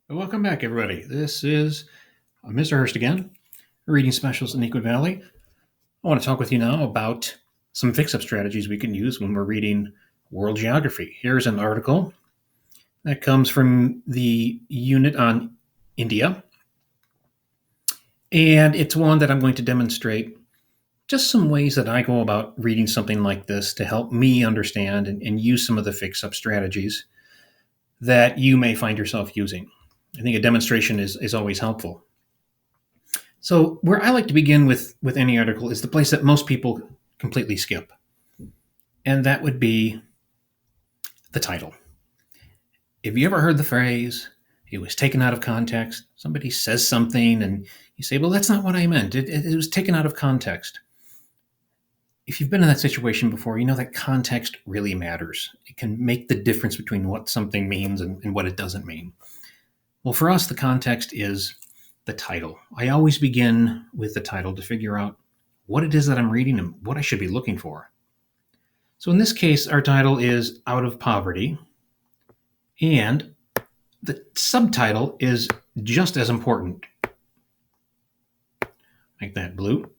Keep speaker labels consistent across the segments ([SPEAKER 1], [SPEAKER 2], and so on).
[SPEAKER 1] Welcome back, everybody. This is Mr. Hurst again, reading specials in Euclid Valley. I want to talk with you now about some fix-up strategies we can use when we're reading world geography. Here's an article that comes from the unit on India, and it's one that I'm going to demonstrate just some ways that I go about reading something like this to help me understand and use some of the fix-up strategies that you may find yourself using. I think a demonstration is always helpful. So where I like to begin with any article is the place that most people completely skip, and that would be the title. Have you ever heard the phrase, it was taken out of context? Somebody says something and you say, well, that's not what I meant. It was taken out of context. If you've been in that situation before, you know that context really matters. It can make the difference between what something means and what it doesn't mean. Well, for us, the context is the title. I always begin with the title to figure out what it is that I'm reading and what I should be looking for. So in this case, our title is Out of Poverty, and the subtitle is just as important. Make that blue.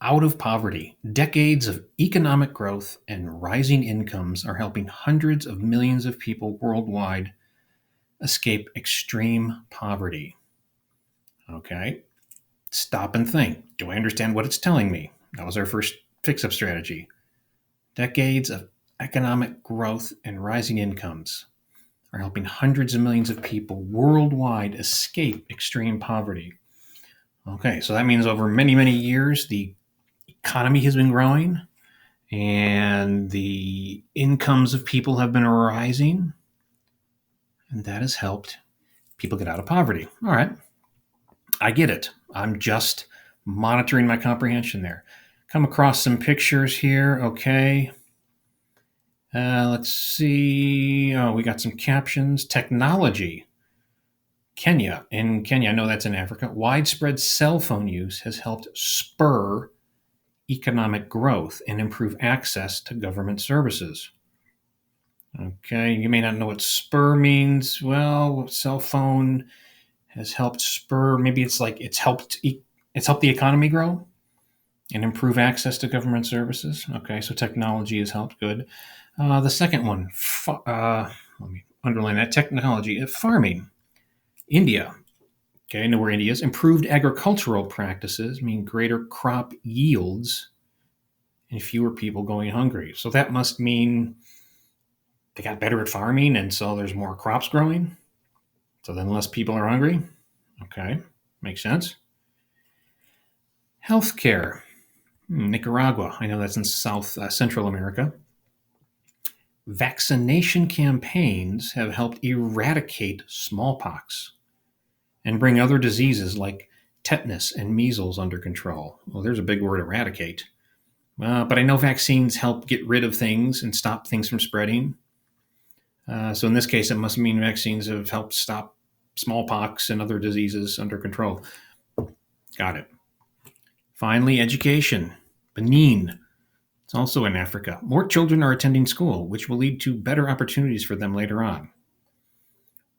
[SPEAKER 1] Out of Poverty. Decades of economic growth and rising incomes are helping hundreds of millions of people worldwide escape extreme poverty. Okay, stop and think. Do I understand what it's telling me? That was our first fix-up strategy. Decades of economic growth and rising incomes are helping hundreds of millions of people worldwide escape extreme poverty. Okay, so that means over many, many years, the economy has been growing and the incomes of people have been rising, and that has helped people get out of poverty. All right, I get it. I'm just monitoring my comprehension there. Come across some pictures here. Okay. Let's see. Oh, we got some captions. Technology. Kenya. In Kenya, I know that's in Africa. Widespread cell phone use has helped spur economic growth and improve access to government services. Okay, you may not know what spur means. Well, cell phone has helped spur. Maybe it's like it's helped the economy grow and improve access to government services. Okay, so technology has helped. Good. The second one, let me underline that, technology. Farming. India. Okay, I know where India is. Improved agricultural practices mean greater crop yields and fewer people going hungry. So that must mean they got better at farming, and so there's more crops growing. So then less people are hungry. Okay, makes sense. Healthcare. Nicaragua. I know that's in South Central America. Vaccination campaigns have helped eradicate smallpox and bring other diseases like tetanus and measles under control. Well, there's a big word, eradicate. But I know vaccines help get rid of things and stop things from spreading. So in this case, it must mean vaccines have helped stop smallpox and other diseases under control. Got it. Finally, education. Benin. It's also in Africa. More children are attending school, which will lead to better opportunities for them later on.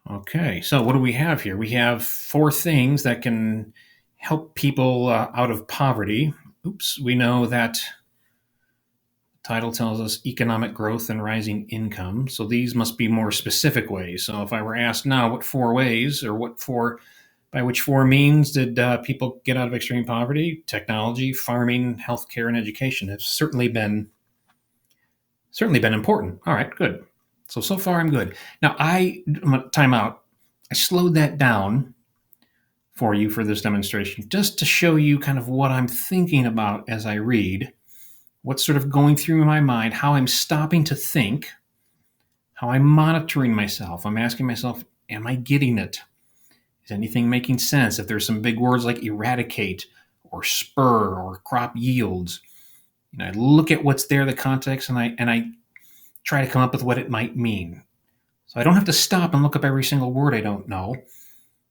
[SPEAKER 1] Okay, so what do we have here? We have 4 things that can help people out of poverty. Oops, we know that the title tells us economic growth and rising income. So these must be more specific ways. So if I were asked now what 4 ways or by which 4 means did people get out of extreme poverty? Technology, farming, healthcare, and education have certainly been important. All right, good. So far I'm good. Now time out. I slowed that down for you for this demonstration just to show you kind of what I'm thinking about as I read, what's sort of going through my mind, how I'm stopping to think, how I'm monitoring myself. I'm asking myself, am I getting it? Is anything making sense? If there's some big words like eradicate or spur or crop yields, I look at what's there, the context, and I try to come up with what it might mean. So I don't have to stop and look up every single word I don't know.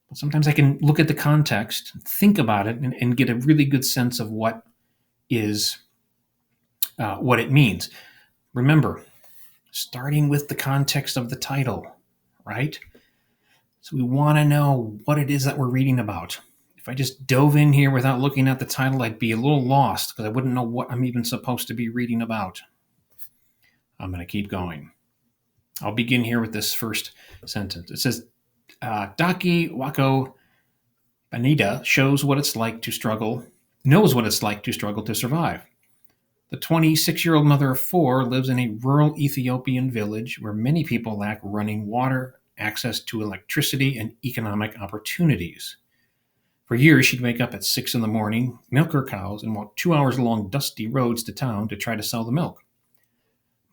[SPEAKER 1] But sometimes I can look at the context, think about it, and get a really good sense of what it means. Remember, starting with the context of the title, right? So we want to know what it is that we're reading about. If I just dove in here without looking at the title, I'd be a little lost because I wouldn't know what I'm even supposed to be reading about. I'm going to keep going. I'll begin here with this first sentence. It says, Daki Wako Banida knows what it's like to struggle to survive. The 26-year-old mother of four lives in a rural Ethiopian village where many people lack running water, access to electricity, and economic opportunities. For years, she'd wake up at 6 in the morning, milk her cows, and walk 2 hours along dusty roads to town to try to sell the milk.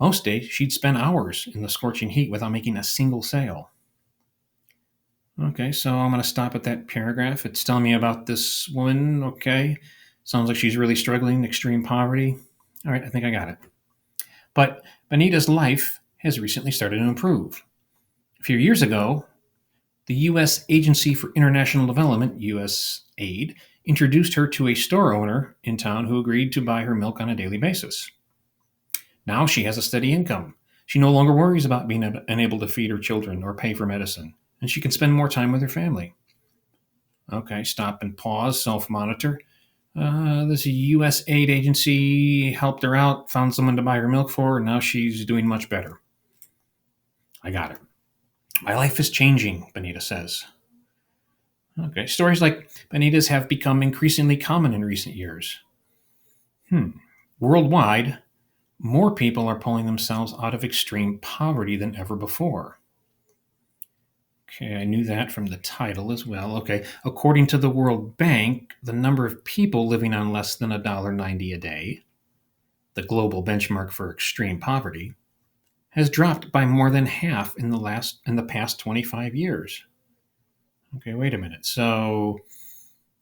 [SPEAKER 1] Most days, she'd spend hours in the scorching heat without making a single sale. Okay, so I'm going to stop at that paragraph. It's telling me about this woman. Okay, sounds like she's really struggling, extreme poverty. All right, I think I got it. But Benita's life has recently started to improve. A few years ago, the U.S. Agency for International Development, USAID, introduced her to a store owner in town who agreed to buy her milk on a daily basis. Now she has a steady income. She no longer worries about being unable to feed her children or pay for medicine, and she can spend more time with her family. Okay, stop and pause, self-monitor. This U.S. aid agency helped her out, found someone to buy her milk for, and now she's doing much better. I got it. My life is changing, Benita says. Okay, stories like Benita's have become increasingly common in recent years. Worldwide, more people are pulling themselves out of extreme poverty than ever before. Okay, I knew that from the title as well. Okay, according to the World Bank, the number of people living on less than $1.90 a day, the global benchmark for extreme poverty, has dropped by more than half in the past 25 years. Okay, wait a minute. So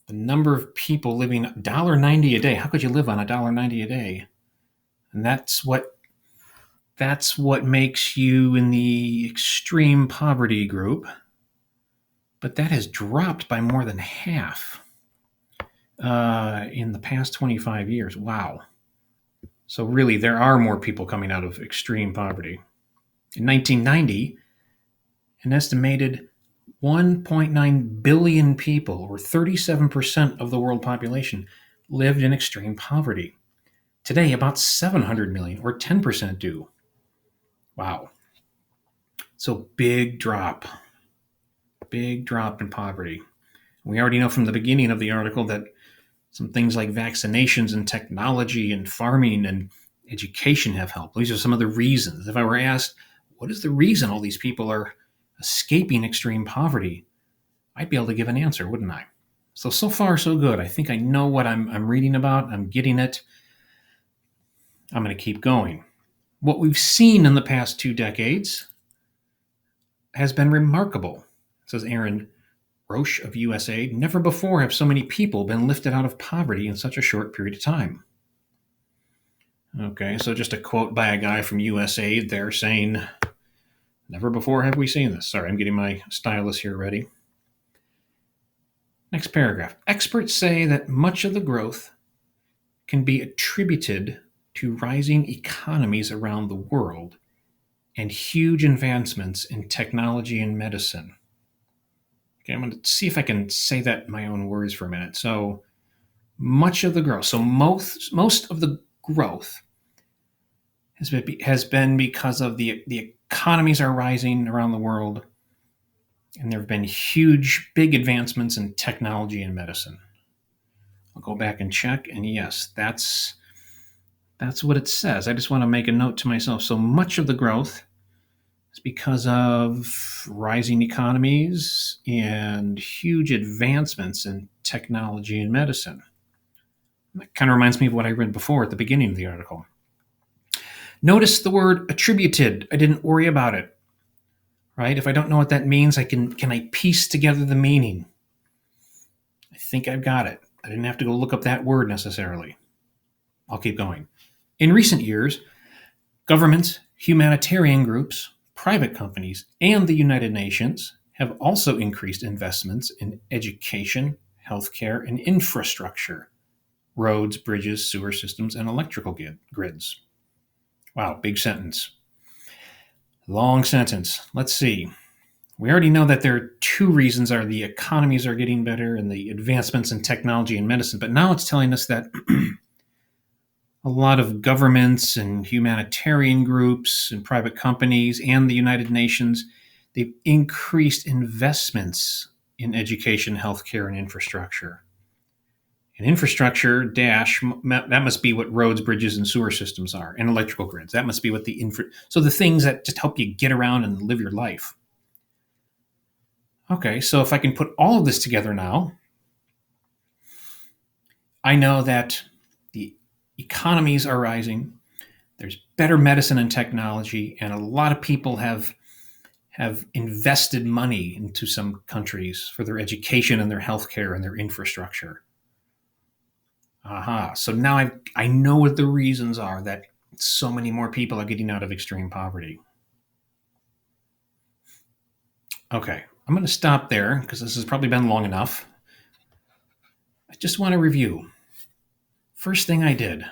[SPEAKER 1] the number of people living $1.90 a day, how could you live on $1.90 a day? And that's what makes you in the extreme poverty group. But that has dropped by more than half in the past 25 years. Wow. So really, there are more people coming out of extreme poverty. In 1990, an estimated 1.9 billion people, or 37% of the world population, lived in extreme poverty. Today, about 700 million, or 10%, do. Wow. So big drop in poverty. We already know from the beginning of the article that some things like vaccinations and technology and farming and education have helped. These are some of the reasons. If I were asked, what is the reason all these people are escaping extreme poverty, I'd be able to give an answer, wouldn't I? So far, so good. I think I know what I'm reading about. I'm getting it. I'm going to keep going. What we've seen in the past 2 decades has been remarkable, says Aaron Roche of USAID. Never before have so many people been lifted out of poverty in such a short period of time. Okay, so just a quote by a guy from USAID there saying, never before have we seen this. Sorry, I'm getting my stylus here ready. Next paragraph. Experts say that much of the growth can be attributed to rising economies around the world and huge advancements in technology and medicine. Okay, I'm going to see if I can say that in my own words for a minute. So much of the growth, so most of the growth has been because of the economies are rising around the world, and there have been big advancements in technology and medicine. I'll go back and check, and yes, that's what it says. I just want to make a note to myself. So much of the growth is because of rising economies and huge advancements in technology and medicine. That kind of reminds me of what I read before at the beginning of the article. Notice the word attributed. I didn't worry about it. Right? If I don't know what that means, can I piece together the meaning? I think I've got it. I didn't have to go look up that word necessarily. I'll keep going. In recent years, governments, humanitarian groups, private companies, and the United Nations have also increased investments in education, healthcare, and infrastructure, roads, bridges, sewer systems, and electrical grids. Wow, big sentence. Long sentence. Let's see. We already know that there are two reasons: are the economies are getting better and the advancements in technology and medicine. But now it's telling us that a lot of governments and humanitarian groups and private companies and the United Nations, they've increased investments in education, healthcare, and infrastructure. And infrastructure dash that must be what roads, bridges, and sewer systems are, and electrical grids. That must be what so the things that just help you get around and live your life. Okay, so if I can put all of this together now, I know that the economies are rising. There's better medicine and technology, and a lot of people have invested money into some countries for their education and their healthcare and their infrastructure. Aha. So now I know what the reasons are that so many more people are getting out of extreme poverty. Okay, I'm going to stop there because this has probably been long enough. I just want to review. First thing I did,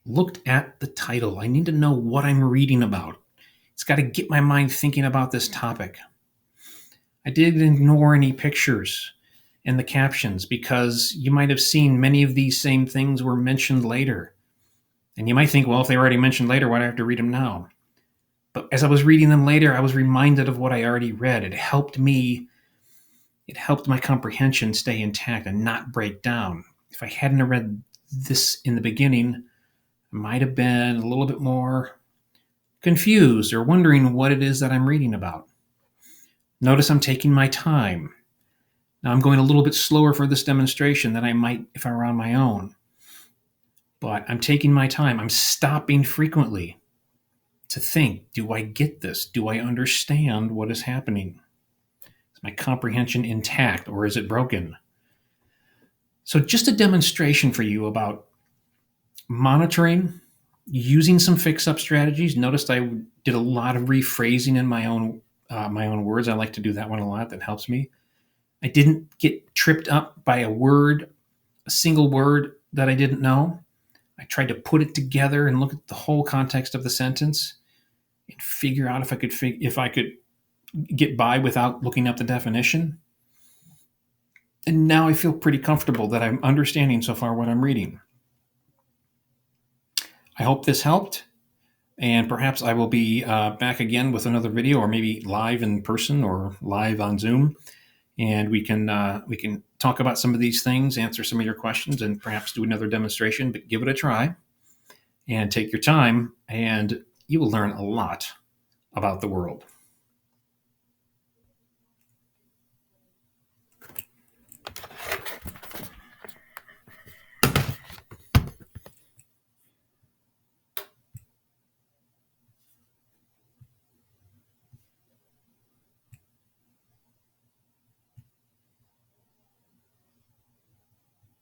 [SPEAKER 1] looked at the title. I need to know what I'm reading about. It's got to get my mind thinking about this topic. I didn't ignore any pictures and the captions because you might have seen many of these same things were mentioned later. And you might think, well, if they were already mentioned later, why do I have to read them now? But as I was reading them later, I was reminded of what I already read. It helped my comprehension stay intact and not break down. If I hadn't read this in the beginning, I might have been a little bit more confused or wondering what it is that I'm reading about. Notice I'm taking my time. Now I'm going a little bit slower for this demonstration than I might if I were on my own. But I'm taking my time. I'm stopping frequently to think, do I get this? Do I understand what is happening? Is my comprehension intact or is it broken? So just a demonstration for you about monitoring, using some fix-up strategies. Notice I did a lot of rephrasing in my own words. I like to do that one a lot. That helps me. I didn't get tripped up by a single word that I didn't know. I tried to put it together and look at the whole context of the sentence and figure out if I could get by without looking up the definition. And now I feel pretty comfortable that I'm understanding so far what I'm reading. I hope this helped, and perhaps I will be back again with another video, or maybe live in person or live on Zoom, and we can talk about some of these things, answer some of your questions, and perhaps do another demonstration. But give it a try, and take your time, and you will learn a lot about the world.